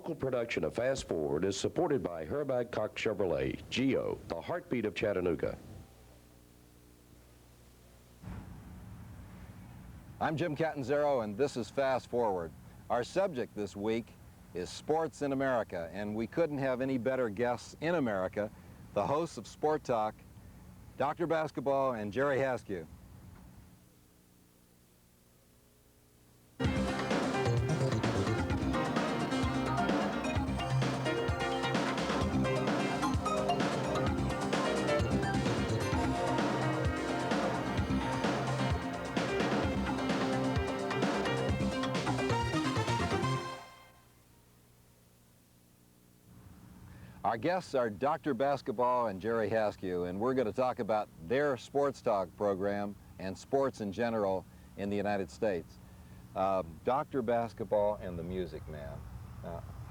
local production of Fast Forward is supported by Herbag Cox Chevrolet, Geo, the heartbeat of Chattanooga. I'm Jim Catanzaro, and this is Fast Forward. Our subject this week is sports in America, and we couldn't have any better guests in America, the hosts of Sport Talk, Dr. Basketball and Jerry Haskew. Our guests are Dr. Basketball and Jerry Haskew, and we're going to talk about their Sports Talk program and sports in general in the United States. Dr. Basketball and the Music Man.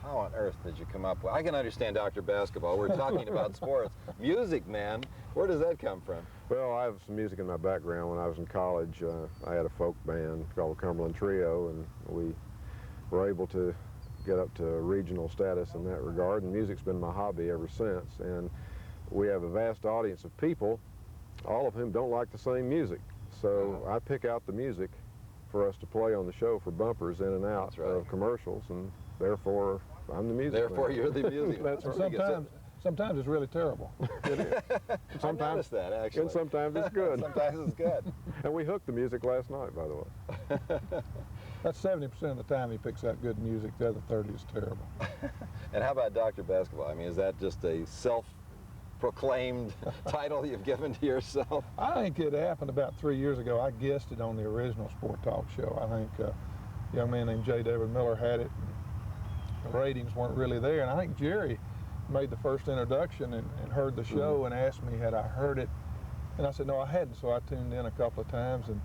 How on earth did you come up with? I can understand Dr. Basketball. We're talking about sports. Music Man, where does that come from? Well, I have some music in my background. When I was in college, I had a folk band called the Cumberland Trio, and we were able to get up to regional status in that regard, and music's been my hobby ever since. And we have a vast audience of people, all of whom don't like the same music. So I pick out the music for us to play on the show for bumpers in and out of commercials, and therefore I'm the music Therefore man. You're the music man. That's right. Sometimes it's really terrible. It is. I noticed that, actually. And sometimes it's good. Sometimes it's good. And we hooked the music last night, by the way. That's 70% of the time he picks out good music. The other 30 is terrible. And how about Dr. Basketball? I mean, is that just a self-proclaimed title you've given to yourself? I think it happened about 3 years ago. I guested on the original Sport Talk show. I think a young man named J. David Miller had it. The ratings weren't really there, and I think Jerry made the first introduction and heard the show and asked me had I heard it, and I said no, I hadn't. So I tuned in a couple of times, and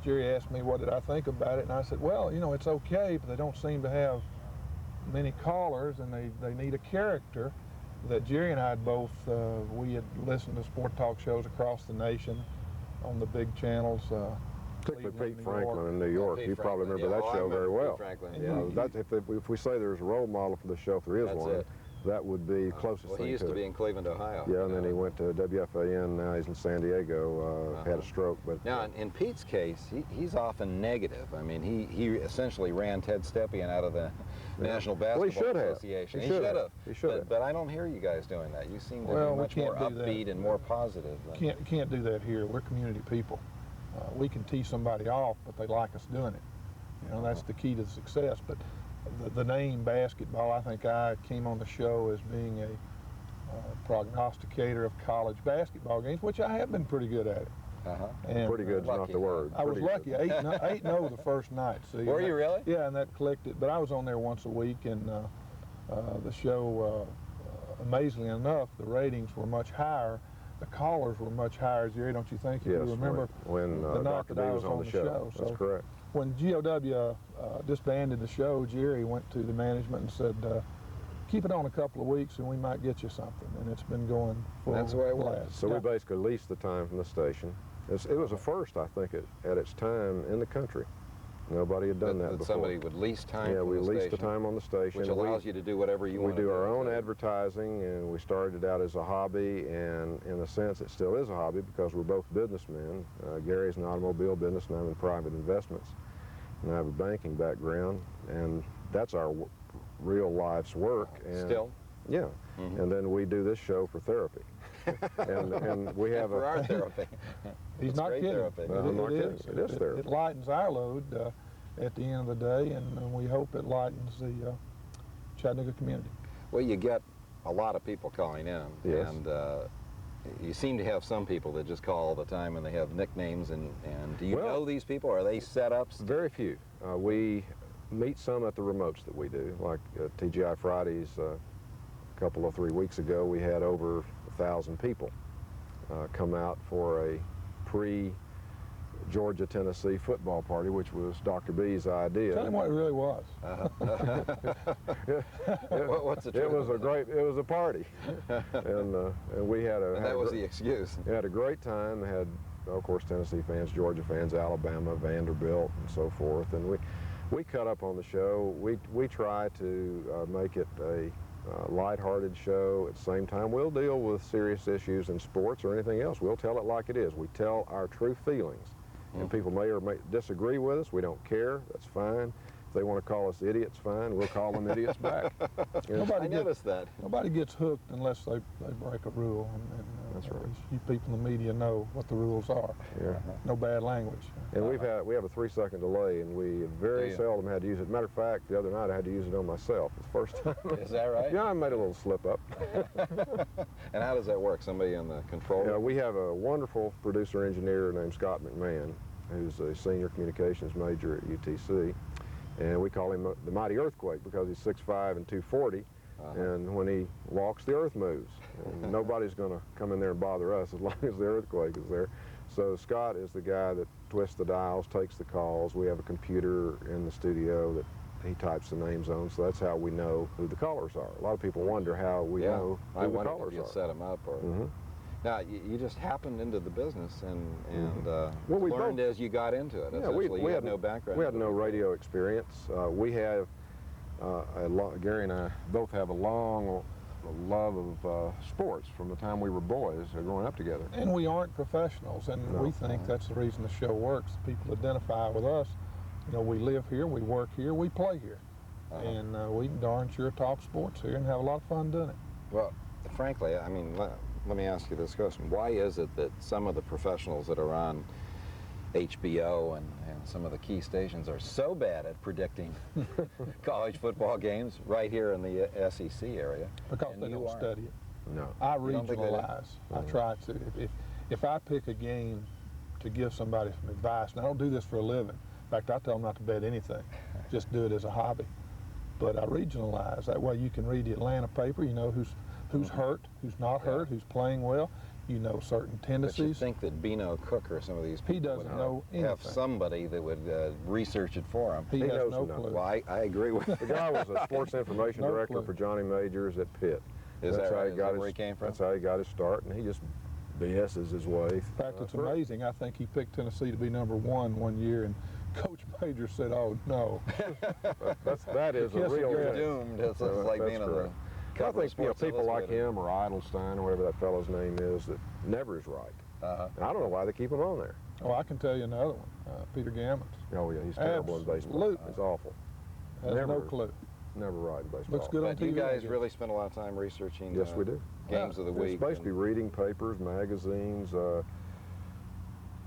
Jerry asked me what did I think about it, and I said, well, you know, it's okay, but they don't seem to have many callers, and they need a character. That Jerry and I had both, we had listened to Sport Talk shows across the nation on the big channels. Particularly Pete Franklin in New York. You probably remember that show very well. If we say there's a role model for the show, if there is one, that would be closest well, thing to it. He used to be in Cleveland, Ohio. Yeah, and then he went to WFAN, now he's in San Diego, had a stroke. But now, in Pete's case, he's often negative. I mean, he essentially ran Ted Stepien out of the National Basketball Association. He should have. He should have. But I don't hear you guys doing that. You seem to be much more upbeat and more positive. Can't do that here. We're community people. We can tee somebody off, but they like us doing it. You know, that's the key to success. But the name basketball, I think I came on the show as being a prognosticator of college basketball games, which I have been pretty good at it. And pretty good's not the word. I was lucky. 8-0 the first night. See, were you really? Yeah, and that clicked it. But I was on there once a week, and the show, amazingly enough, the ratings were much higher. The callers were much higher, Jerry, don't you think? Yes, you remember when the night Dr. that B I was on the show. So that's correct. When GOW disbanded the show, Jerry went to the management and said, keep it on a couple of weeks and we might get you something. And it's been going for that's the way it was. So we basically leased the time from the station. It was a first, I think, at its time in the country. Nobody had done that before. Somebody would lease time Yeah, from we the leased station, the time on the station. which allows you to do whatever you want to do. We do our own advertising, and we started out as a hobby, and in a sense it still is a hobby because we're both businessmen. Gary's an automobile business, and I'm in private investments. And I have a banking background, and that's our real life's work. And still? Yeah. And then we do this show for therapy. and we have for our therapy. He's not kidding. I'm not kidding. It is therapy. It lightens our load at the end of the day, and we hope it lightens the Chattanooga community. Well, you get a lot of people calling in, yes. And you seem to have some people that just call all the time, and they have nicknames. And do you know these people? Are they setups? Very few. We meet some at the remotes that we do, like TGI Fridays. A couple of 3 weeks ago, we had over 1,000 people come out for a pre-Georgia-Tennessee football party, which was Dr. B's idea. Tell him what it really was. What's the truth? It was a party, and we had a. And that was the excuse. We had a great time. We had, of course, Tennessee fans, Georgia fans, Alabama, Vanderbilt, and so forth, and We cut up on the show. We try to make it a lighthearted show. At the same time, we'll deal with serious issues in sports or anything else. We'll tell it like it is. We tell our true feelings. And people may or may disagree with us. We don't care. That's fine. If they want to call us idiots, fine. We'll call them idiots back. I noticed that. Nobody gets hooked unless they break a rule. And That's right. You people in the media know what the rules are. Yeah. No bad language. And we have a 3-second delay, and we very seldom had to use it. Matter of fact, the other night I had to use it on myself. It's the first time. Is that right? Yeah, I made a little slip up. And how does that work? Somebody in the control room? Yeah, we have a wonderful producer engineer named Scott McMahon, who's a senior communications major at UTC. And we call him the Mighty Earthquake because he's 6'5" and 240. And when he walks, the earth moves. And nobody's going to come in there and bother us as long as the earthquake is there. So Scott is the guy that twists the dials, takes the calls. We have a computer in the studio that he types the names on, so that's how we know who the callers are. A lot of people wonder how we know who the callers if you are. set them up. Or, Now, you just happened into the business and Well, we learned both- as you got into it. Yeah, Essentially, you had no background. We had no radio experience. We have Gary and I both have a long love of sports from the time we were boys, growing up together. And we aren't professionals, and No. we think that's the reason the show works. People identify with us. You know, we live here, we work here, we play here. And we darn sure talk sports here and have a lot of fun doing it. Well, frankly, I mean, let me ask you this question. Why is it that some of the professionals that are on HBO and some of the key stations are so bad at predicting college football games right here in the SEC area? Because and they you don't aren't? study it. No. I You don't think they do? regionalize. I try to. If I pick a game to give somebody some advice, and I don't do this for a living. In fact, I tell them not to bet anything. Just do it as a hobby. But I regionalize. That way you can read the Atlanta paper. You know who's hurt, who's not hurt, who's playing well. You know certain But you tendencies. think that Bino Cook or some of these people doesn't would know have anything. somebody that would research it for him. He has knows no enough. clue. Well, I agree with The guy was a sports information No director clue. for Johnny Majors at Pitt. Is That's that how right? he Is got that where he came from? That's how he got his start, and he just BS's his way. In fact, it's amazing. I think he picked Tennessee to be #1 one year, and Coach Major said, "Oh no." That is a Kiss real of You're death. doomed. It's like That's being on the correct. I cover of think Sports people like Illustrated. him or Eidelstein or whatever that fellow's name is that never is right. And I don't know why they keep him on there. Oh, I can tell you another one. Peter Gammons Oh yeah, he's terrible in baseball. Absolutely. He's awful. has Never. no clue. Never right in baseball. Looks good on But you TV. guys I guess. really spend a lot of time researching Yes, we do. games of the It's week. basically reading papers, magazines,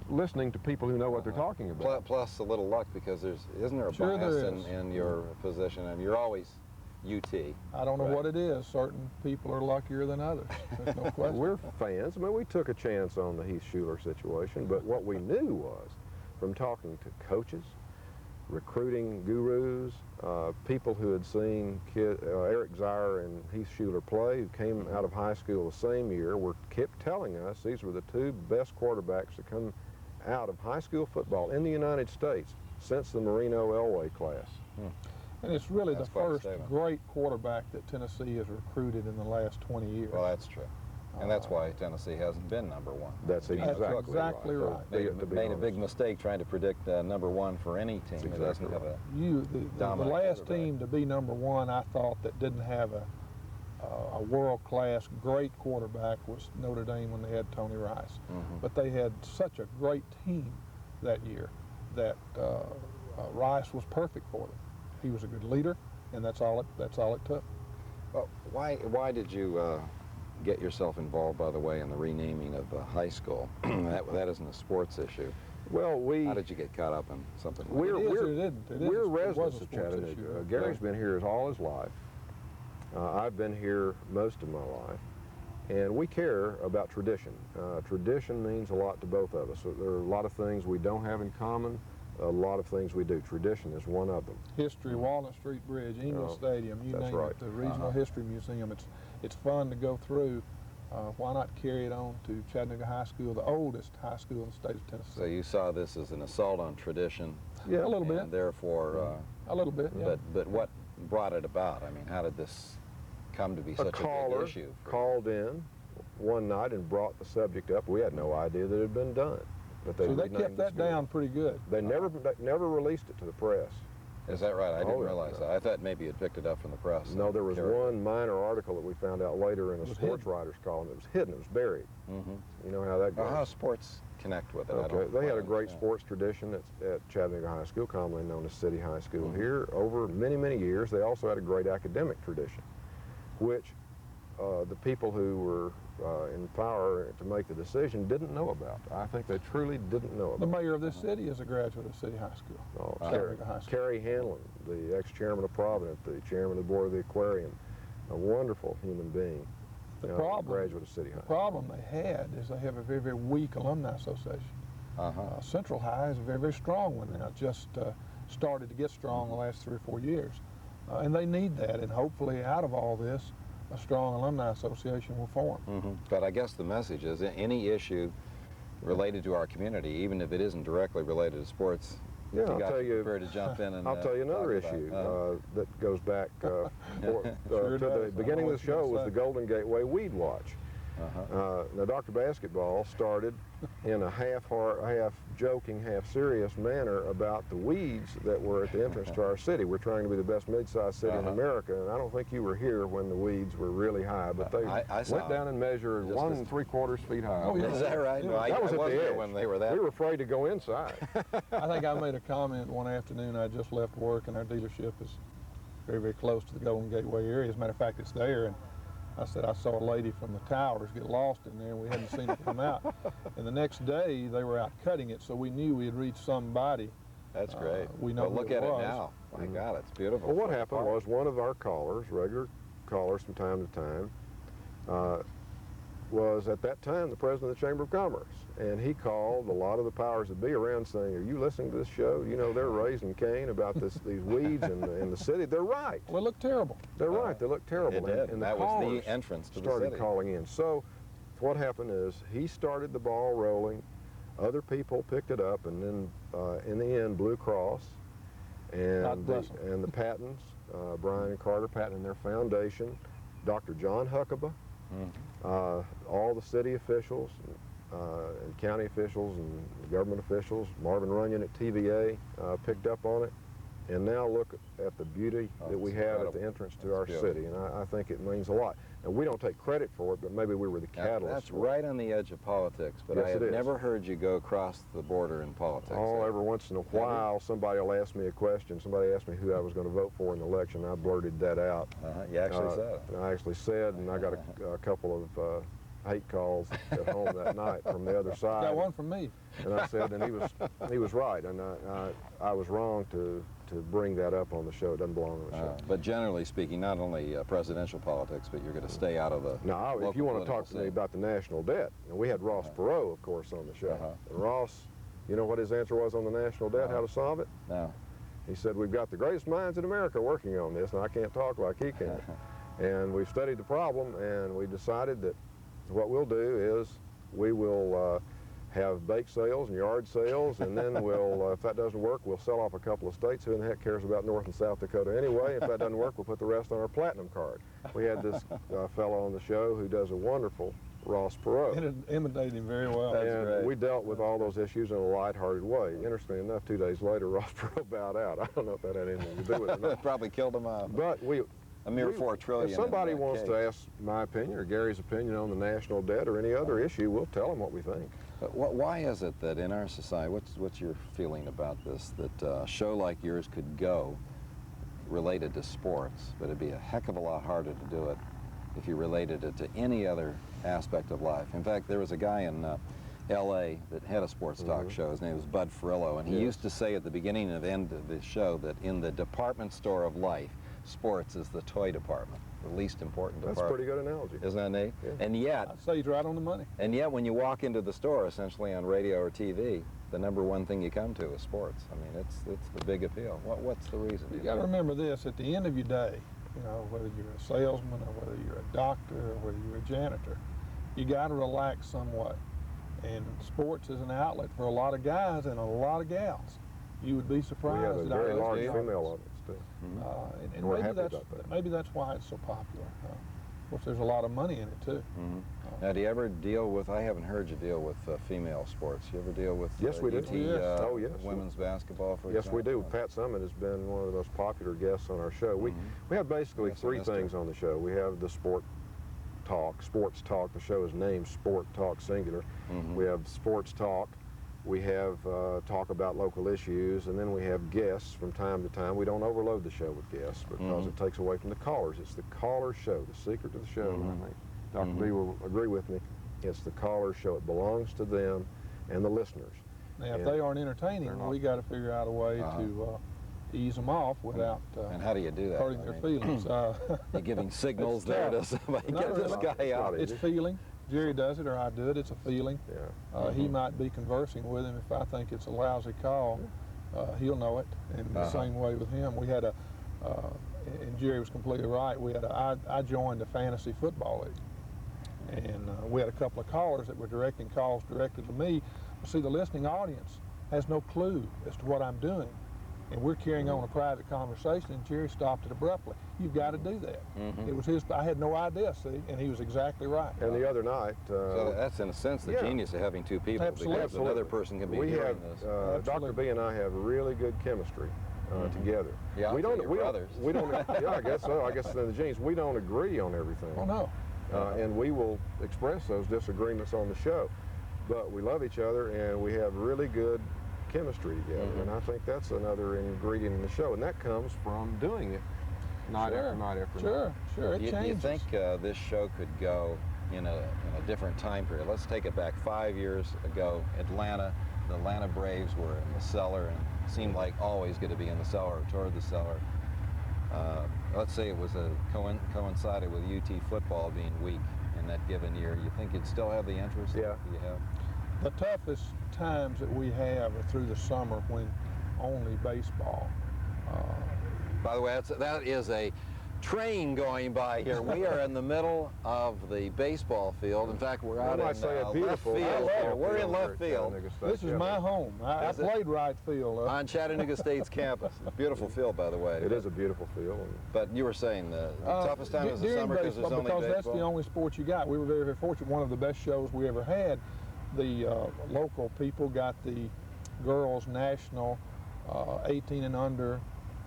listening to people who know what they're talking about. Plus a little luck because isn't there a Sure bias there is. in your position? And you're always UT. I don't know Right. what it is. Certain people are luckier than others. There's no question. We're fans. I mean, we took a chance on the Heath Schuler situation, but what we knew was, from talking to coaches, recruiting gurus, people who had seen Eric Zier and Heath Schuler play, who came out of high school the same year, kept telling us these were the two best quarterbacks to come out of high school football in the United States since the Marino Elway class. And it's really That's the quite a first statement. great quarterback that Tennessee has recruited in the last 20 years. Well, that's true. And that's why Tennessee hasn't been #1. That's Being exactly, exactly right. Made, To be made a honest. big mistake trying to predict #1 for any team that doesn't exactly have a. The Dominant last quarterback. team to be #1, I thought, that didn't have a world-class great quarterback was Notre Dame when they had Tony Rice. But they had such a great team that year that Rice was perfect for them. He was a good leader, and that's all it took. Well, why did you get yourself involved, by the way, in the renaming of the high school? that isn't a sports issue. Well, How did you get caught up in something like We're- It is we're- or it isn't. It is We're a- it was a residents of sports Chattanooga. issue. Gary's been here all his life. I've been here most of my life. And we care about tradition. Tradition means a lot to both of us. So there are a lot of things we don't have in common, a lot of things we do. Tradition is one of them. History, Walnut Street Bridge, English Oh, Stadium, you that's name right. it, the Regional History Museum. It's fun to go through. Why not carry it on to Chattanooga High School, the oldest high school in the state of Tennessee? So you saw this as an assault on tradition. Yeah, a little bit. And therefore, A little bit, yeah. but what brought it about? I mean, how did this come to be such a big caller issue? called in one night and brought the subject up. We had no idea that it had been done. But So they renamed kept the that school. down pretty good. They never released it to the press. Is that right? I didn't Oh, yeah, realize yeah. that. I thought maybe you'd picked it up from the press. No, there was Carried it. one minor article that we found out later in a was sports hidden. writer's column. It was hidden. It was buried. Mm-hmm. You know how that goes. Well, how sports connect with it? I Okay, don't they had quite a great understand. sports tradition at Chattanooga High School, commonly known as City High School Mhm. here, over many, many years. They also had a great academic tradition, which the people who were in power to make the decision didn't know about. I think they truly didn't know The about. mayor of this city is a graduate of City High School. Oh, Chattanooga High School. Carrie Hanlon, the ex-chairman of Providence, the chairman of the board of the Aquarium, a wonderful human being. The Graduate of City High. problem they had is they have a very, very weak alumni association. Uh-huh. Central High is a very, very strong one now, just started to get strong the last 3 or 4 years. And they need that, and hopefully out of all this, a strong alumni association will form. Mm-hmm. But I guess the message is any issue related to our community, even if it isn't directly related to sports, Yeah, you I'll got tell to you. prepare to jump in and I'll tell you another talk about issue it. that goes back Sure to the does. I beginning know of the what you're show gonna was say. the Golden Gateway Weed Watch. Uh-huh. Now, Dr. Basketball started in a half joking, half serious manner about the weeds that were at the entrance to our city. We're trying to be the best mid-sized city in Uh-huh. America, and I don't think you were here when the weeds were really high, but they I saw went down and measured Just 1 as- 3/4 feet high. Oh, yeah. Is that right? Yeah. No, I That was at wasn't the there edge. when they were that. We were afraid to go inside. I think I made a comment one afternoon. I just left work, and our dealership is very, very close to the Golden Gateway area. As a matter of fact, it's there. And I said I saw a lady from the towers get lost in there, and we hadn't seen her come out. And the next day, they were out cutting it, so we knew we had reached somebody. That's great. we know well, who look it at was. it now. My God, it's beautiful. Well, what happened was one of our callers, regular callers from time to time, was at that time the president of the Chamber of Commerce. And he called a lot of the powers that be around saying, are you listening to this show? You know, they're raising Cain about these weeds in the city. They're right. Well, it looked terrible. They're right. They look terrible. It did. And the That was callers the entrance to the started city. calling in. So what happened is he started the ball rolling. Other people picked it up, and then in the end, Blue Cross God and bless 'em. the Pattons, Brian and Carter Patton and their foundation, Dr. John Huckabee, all the city officials and county officials and government officials, Marvin Runyon at TVA picked up on it. And now look at the beauty that we it's have at incredible. the entrance to That's our beautiful. city, and I think it means a lot. And we don't take credit for it, but maybe we were the catalyst. That's for it. right on the edge of politics, but Yes, I have it is. never heard you go across the border in politics. Oh, every once in a while, somebody will ask me a question. Somebody asked me who I was going to vote for in the election. I blurted that out. You actually said it. And I actually said, and I got a couple of hate calls at home that night from the other side. Got one from me. And I said, and he was right, and I was wrong to bring that up on the show. It doesn't belong on the show. But generally speaking, not only presidential politics, but you're going to stay out of the Now, if local you want to talk political to me scene. about the national debt, and we had Ross Perot, of course, on the show. Uh-huh. And Ross, you know what his answer was on the national debt, how to solve it? No. He said, we've got the greatest minds in America working on this, and I can't talk like he can. And we've studied the problem, and we decided that what we'll do is we will have bake sales and yard sales, and then we'll, if that doesn't work, we'll sell off a couple of states. Who in the heck cares about North and South Dakota anyway? If that doesn't work, we'll put the rest on our platinum card. We had this fellow on the show who does a wonderful Ross Perot. It imitated him very well. That's And great. we dealt with all those issues in a lighthearted way. Interestingly enough, 2 days later, Ross Perot bowed out. I don't know if that had anything to do with it or That not. probably killed him off. But A mere $4 trillion. if somebody in that wants case. to ask my opinion or Gary's opinion on the national debt or any other issue, we'll tell them what we think. But why is it that in our society, what's your feeling about this, that a show like yours could go related to sports, but it'd be a heck of a lot harder to do it if you related it to any other aspect of life? In fact, there was a guy in L.A. that had a sports talk show. His name was Bud Ferrillo, and he Yes. used to say at the beginning and end of the show that in the department store of life, sports is the toy department, the least important That's a department. pretty good analogy. Isn't that neat? Yeah. And yet, I'd say he's right on the money. when you walk into the store, essentially on radio or TV, the number one thing you come to is sports. I mean, it's the big appeal. What's the reason? You got to remember this, at the end of your day, you know, whether you're a salesman or whether you're a doctor or whether you're a janitor, you got to relax some way. And sports is an outlet for a lot of guys and a lot of gals. You would be We surprised have a at very our large audience. female audience, too. And We're maybe happy that's about that. maybe that's why it's so popular. Of course, there's a lot of money in it too. Now, do you ever deal with, I haven't heard you deal with female sports. You ever deal with Yes, we do. UT, Yes. Oh, yes. women's basketball, for Yes, example? we do. Pat Summitt has been one of the most popular guests on our show. We have basically Yes, I three missed things on the show. We have the sports talk. The show is named Sport Talk Singular. We have sports talk. We have talk about local issues, and then we have guests from time to time. We don't overload the show with guests because it takes away from the callers. It's the caller show, the secret to the show. And I think Dr. B will agree with me. It's the caller show. It belongs to them and the listeners. Now, if they aren't entertaining, we got to figure out a way to ease them off without And how do you do that? hurting I their mean, feelings. You're giving signals It's there to tough. somebody, Not get this really. guy out. It's feeling. Jerry does it or I do it. It's a feeling. Yeah. He might be conversing with him. If I think it's a lousy call, he'll know it. And the same way with him. We had and Jerry was completely right. I joined the fantasy football league. And we had a couple of callers that were directing calls directly to me. See, the listening audience has no clue as to what I'm doing. And we're carrying on a private conversation, and Jerry stopped it abruptly. You've got to do that. It was his, I had no idea, see, and he was exactly right. And the other night, So that's, in a sense, the genius of having two people, Absolutely. because another person can be hearing this. Dr. B and I have really good chemistry together. Yeah, we don't. you're We brothers. don't. We don't. Yeah, I guess so. I guess in the genes, we don't agree on everything. Oh, no. And we will express those disagreements on the show, but we love each other and we have really good chemistry together. And I think that's another ingredient in the show, and that comes from doing it night after night after night. Sure, it Do you changes. think this show could go in a different time period? Let's take it back 5 years ago. Atlanta, the Atlanta Braves were in the cellar and seemed like always going to be in the cellar or toward the cellar. Let's say it was coincided with UT football being weak in that given year. You think you'd still have the interest Yeah. that you have? The toughest times that we have are through the summer when only baseball. By the way, that is a train going by here. We are in the middle of the baseball field. In fact, we're out in might say a left beautiful field. here. We're in field left here at field Chattanooga State. This is my home. I Is it? played right field. On Chattanooga State's campus. Beautiful field, by the way. It is a beautiful field. But you were saying the toughest time is the during summer because there's baseball, only because baseball. that's the only sport you got. We were very, very fortunate. One of the best shows we ever had. The local people got the girls' national 18 and under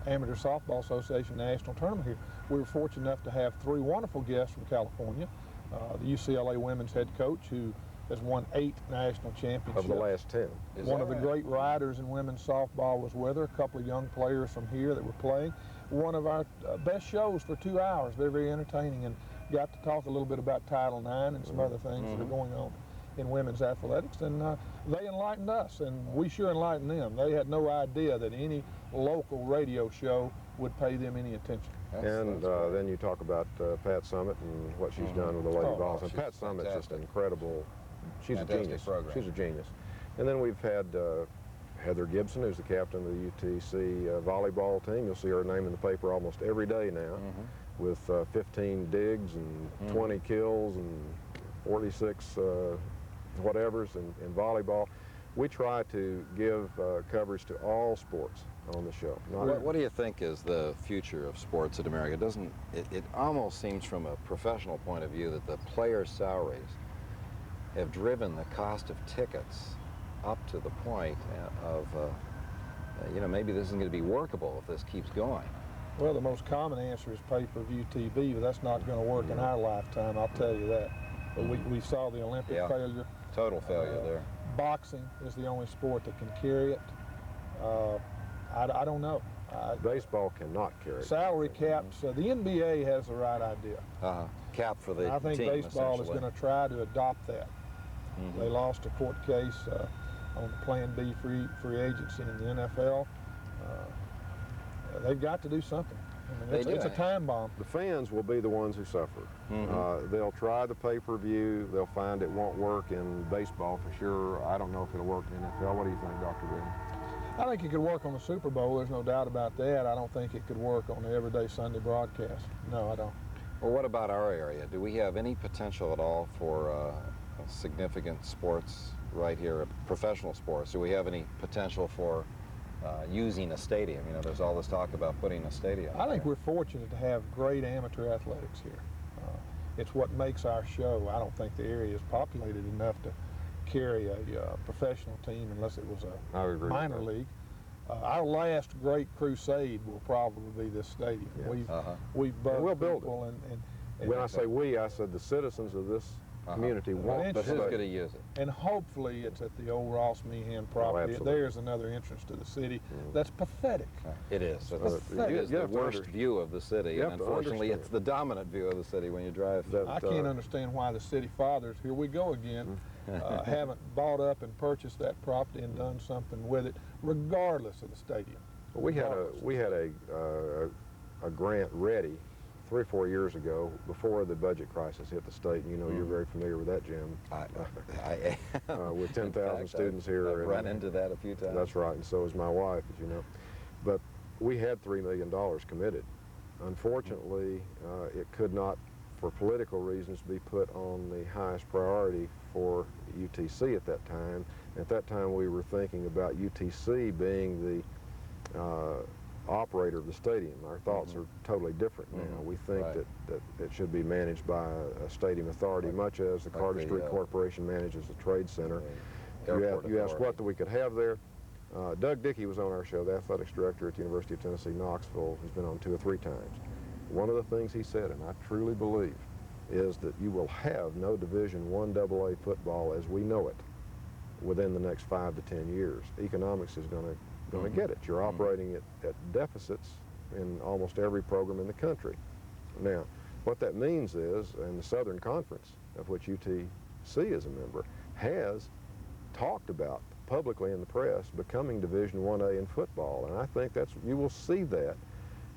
Amateur Softball Association National Tournament here. We were fortunate enough to have three wonderful guests from California. The UCLA women's head coach, who has won 8 national championships. Of the last 10. Is One that of the right? great riders in women's softball was with her. A couple of young players from here that were playing. One of our best shows for 2 hours. Very, very entertaining, and got to talk a little bit about Title IX and some other things that are going on in women's athletics. And they enlightened us, and we sure enlightened them. They had no idea that any local radio show would pay them any attention. And then you talk about Pat Summitt and what she's done with the Lady Vols. And she's Pat Summitt's just fantastic. incredible. She's Fantastic a genius. program. She's a genius. And then we've had Heather Gibson, who's the captain of the UTC volleyball team. You'll see her name in the paper almost every day now, with 15 digs and 20 kills and 46 whatevers in volleyball. We try to give coverage to all sports on the show. What do you think is the future of sports in America? It almost seems from a professional point of view that the players' salaries have driven the cost of tickets up to the point of, maybe this isn't going to be workable if this keeps going. Well, the most common answer is pay-per-view TV, but that's not going to work in our lifetime, I'll tell you that. But we saw the Olympic failure. Total failure there. Boxing is the only sport that can carry it. I don't know. Baseball cannot carry it. Salary caps, the NBA has the right idea. Cap for the I think team, baseball is essentially. going to try to adopt that. They lost a court case on Plan B free agency in the NFL. They've got to do something. I mean, it's a time bomb. The fans will be the ones who suffer. They'll try the pay-per-view. They'll find it won't work in baseball for sure. I don't know if it'll work in the NFL. What do you think, Dr. Green? I think it could work on the Super Bowl. There's no doubt about that. I don't think it could work on the everyday Sunday broadcast. No, I don't. Well, what about our area? Do we have any potential at all for significant sports right here, professional sports? Do we have any potential for using a stadium? There's all this talk about putting a stadium. I think we're fortunate to have great amateur athletics here. it's what makes our show. I don't think the area is populated enough to carry a professional team unless it was I would a agree with minor that. league. Our last great crusade will probably be this stadium. Yes. We've bugged we'll build people and When I say we, I said the citizens of this community want the But who's stadium. going to use it? and hopefully it's at the old Ross Meehan property. absolutely. There's another entrance to the city. That's pathetic. It is. you It is the have to worst under- view of the city, you and have to unfortunately, understand. it's the dominant view of the city when you drive. That, I can't understand why the city fathers, here we go again, haven't bought up and purchased that property and done something with it, regardless of the stadium. We had a grant ready 3 or 4 years ago before the budget crisis hit the state. You know, you're very familiar with that, Jim. I With 10,000 in fact, students here. I've and- run into that a few times. That's right, and so is my wife, as you know. But we had $3 million committed. Unfortunately, it could not, for political reasons, be put on the highest priority for UTC at that time. At that time, we were thinking about UTC being the operator of the stadium. Our thoughts are totally different now. We think Right. that it should be managed by a stadium authority, much as the Carter the, Street Corporation manages the Trade Center. Airport You asked authority. what we could have there. Doug Dickey was on our show, the athletics director at the University of Tennessee, Knoxville. He's been on 2 or 3 times. One of the things he said, and I truly believe, is that you will have no Division I AA football as we know it within the next 5 to 10 years. Economics is going to get it. You're operating at deficits in almost every program in the country. Now, what that means is, and the Southern Conference, of which UTC is a member, has talked about publicly in the press becoming Division 1A in football, and I think you will see that,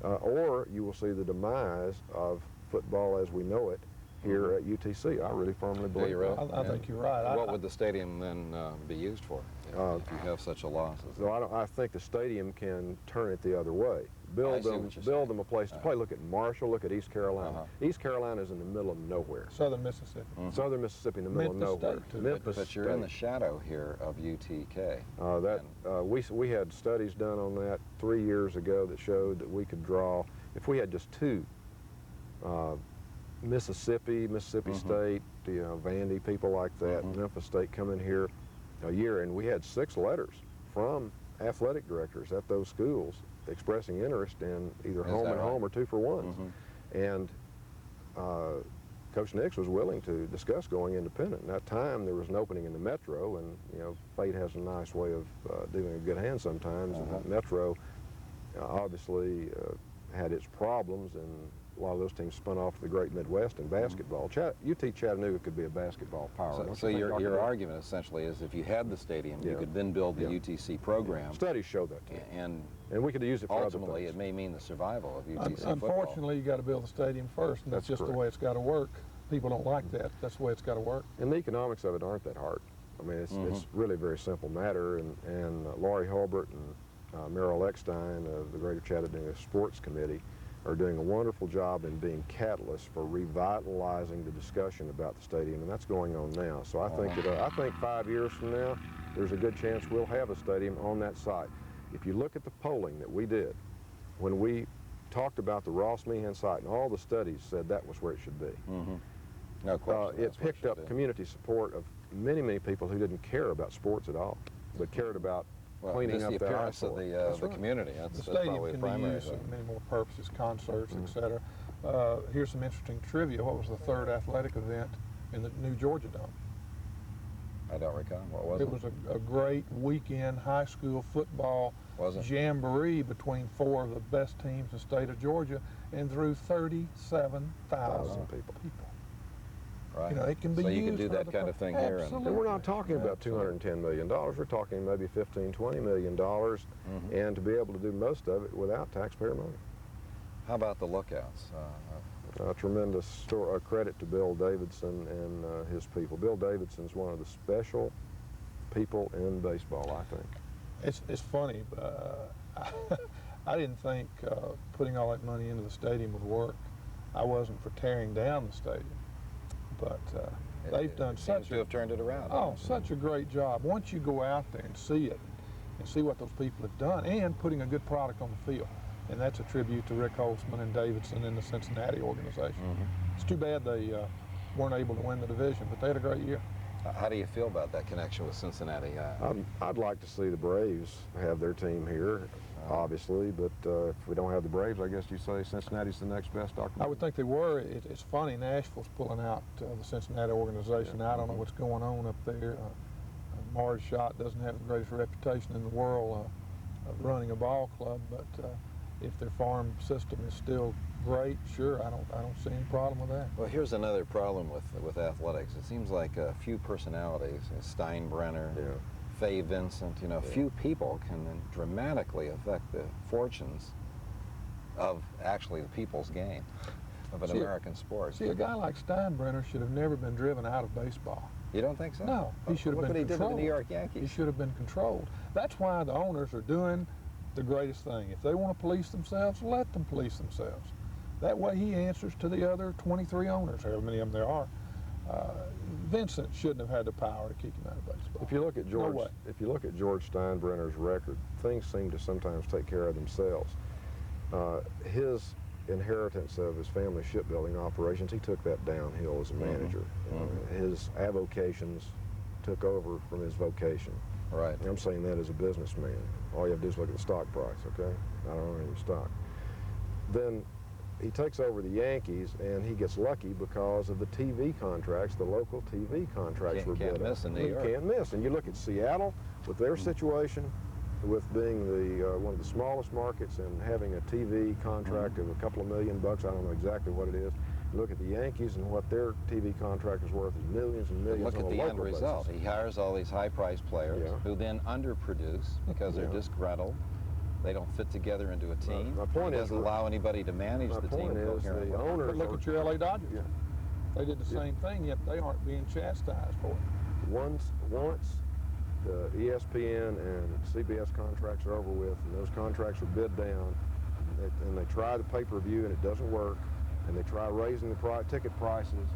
or you will see the demise of football as we know it here at UTC. I really firmly believe you really? that. I think you're right. What would the stadium then be used for if you have such a loss? So I think the stadium can turn it the other way. Build see what you're build saying. them a place to play. Look at Marshall. Look at East Carolina. East Carolina is in the middle of nowhere. Southern Mississippi. Southern Mississippi in the middle Memphis of nowhere. State, too. Memphis But you're in the State. shadow here of UTK. We had studies done on that 3 years ago that showed that we could draw, if we had just 2, Mississippi State, Vandy, people like that, Memphis State come in here a year, and we had 6 letters from athletic directors at those schools expressing interest in either home and home or 2-for-1s. And Coach Nix was willing to discuss going independent. At that time, there was an opening in the Metro, and fate has a nice way of dealing a good hand sometimes. And the Metro obviously had its problems, and a lot of those teams spun off to the Great Midwest in basketball. UT Chattanooga could be a basketball power. Don't So you think, your Dr. Bill? argument essentially is if you had the stadium, you Yeah. could then build the Yeah. UTC program, Studies show that too. and And we could use it for other ultimately things. it may mean the survival of UTC football. Unfortunately, you got to build the stadium first, and that's That's just the correct. way it's got to work. People don't like that. That's the way it's got to work. And the economics of it aren't that hard. I mean, it's really a very simple matter. And Laurie Hulbert and Merrill Eckstein of the Greater Chattanooga Sports Committee are doing a wonderful job in being catalysts for revitalizing the discussion about the stadium, and that's going on now. So I think that I think 5 years from now, there's a good chance we'll have a stadium on that site. If you look at the polling that we did when we talked about the Ross Meehan site, and all the studies said that was where it should be. No question. It that's what picked up should be. community support of many, many people who didn't care about sports at all, but cared about cleaning just up the that appearance of eyesore. the, That's the right. community. The That's stadium probably the can be primary used thing. for many more purposes, concerts, etc. Here's some interesting trivia. What was the 3rd athletic event in the new Georgia Dome? I don't recall. What was it? It was a great weekend high school football Was it? jamboree between 4 of the best teams in the state of Georgia and drew 37,000 people. Right. It can be so you used can do for that other kind of thing purposes. here. Absolutely. And we're not talking about $210 million. We're talking maybe $15, $20 million, and to be able to do most of it without taxpayer money. How about the lookouts? Tremendous credit to Bill Davidson and his people. Bill Davidson's one of the special people in baseball, I think. It's funny. I didn't think putting all that money into the stadium would work. I wasn't for tearing down the stadium, but they've done Seems such to have turned it around. such a great job. Once you go out there and see it, and see what those people have done, and putting a good product on the field. and that's a tribute to Rick Holtzman and Davidson and the Cincinnati organization. It's too bad they weren't able to win the division, but they had a great year. How do you feel about that connection with Cincinnati? I'd like to see the Braves have their team here, obviously, but if we don't have the Braves, I guess you say Cincinnati's the next best, Dr. I would think they were. It's funny, Nashville's pulling out the Cincinnati organization. I don't know what's going on up there. Mars Schott doesn't have the greatest reputation in the world of running a ball club, but if their farm system is still great, sure, I don't see any problem with that. Well, here's another problem with athletics. It seems like a few personalities, Steinbrenner, Fay Vincent, few people can dramatically affect the fortunes of actually the people's game of an American sport. See, a guy like Steinbrenner should have never been driven out of baseball. You don't think so? No, he should have been controlled. Look what he did to the New York Yankees. He should have been controlled. That's why the owners are doing the greatest thing. If they want to police themselves, let them police themselves. That way he answers to the other 23 owners, however many of them there are. Vincent shouldn't have had the power to kick him out of baseball. If you look at George Steinbrenner's record, things seem to sometimes take care of themselves. His inheritance of his family shipbuilding operations, he took that downhill as a manager. His avocations took over from his vocation. Right. And I'm saying that as a businessman. All you have to do is look at the stock price, okay? I don't own any stock. Then he takes over the Yankees, and he gets lucky because of the TV contracts, the local TV contracts were bid up. Can't miss in New York. You can't miss. And you look at Seattle with their situation, with being the one of the smallest markets and having a TV contract of a couple of $1 million bucks, I don't know exactly what it is. You look at the Yankees and what their TV contract is worth is millions and millions. Look at the end result. Basis. He hires all these high-priced players who then underproduce because they're disgruntled. They don't fit together into a team. My point he is, doesn't allow anybody to manage the team coherently. The owners but look at your LA Dodgers. They did the same thing, yet they aren't being chastised for it. Once the ESPN and CBS contracts are over with, and those contracts are bid down, and they try the pay-per-view and it doesn't work, and they try raising the ticket prices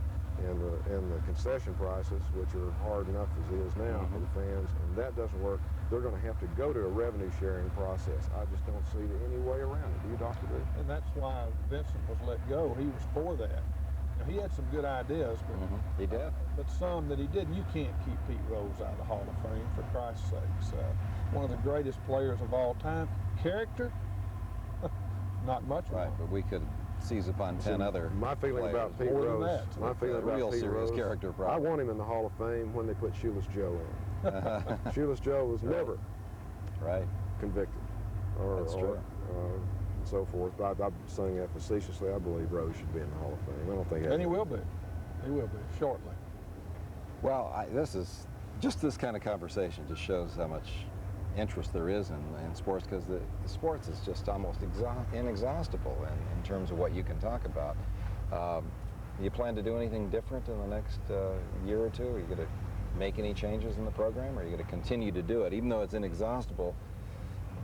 and the concession prices, which are hard enough as it is now for the fans, and that doesn't work, they're going to have to go to a revenue-sharing process. I just don't see any way around it. Do you, Dr. D? And that's why Vincent was let go. He was for that. Now, he had some good ideas, but he did. But some that he didn't. You can't keep Pete Rose out of the Hall of Fame, for Christ's sakes. One of the greatest players of all time. Character, not much. Right, but we could seize upon 10 other My feeling players. about Pete Rose, my feeling about real Pete serious Rose, character problem. I want him in the Hall of Fame when they put Shoeless Joe in. Shoeless Joe was never convicted, That's true. and so forth. I'm saying that facetiously. I believe Rose should be in the Hall of Fame. I don't think. And he will be. He will be shortly. Well, this kind of conversation just shows how much interest there is in sports, because the sports is just almost inexhaustible in terms of what you can talk about. You plan to do anything different in the next year or two? Are you going to make any changes in the program, or are you going to continue to do it, even though it's inexhaustible?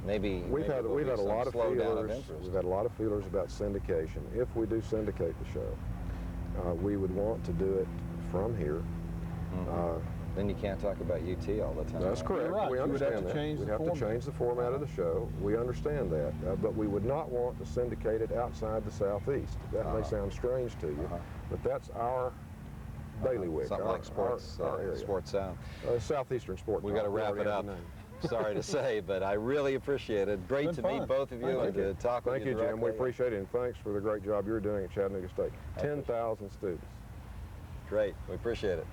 Maybe we've had a lot of feelers. We've had a lot of feelers about syndication. If we do syndicate the show, we would want to do it from here. Then you can't talk about UT all the time. That's correct. Right. We understand that. We'd have to change the format of the show. We understand that, but we would not want to syndicate it outside the Southeast. That may sound strange to you, but that's our bailiwick. Something like sports, our area. Sports Sound. Southeastern Sport. We've got to wrap it up. Sorry to say, but I really appreciate it. Great to meet both of you and to talk with you. Thank you, Jim. We appreciate it, and thanks for the great job you're doing at Chattanooga State. 10,000 students. Great. We appreciate it.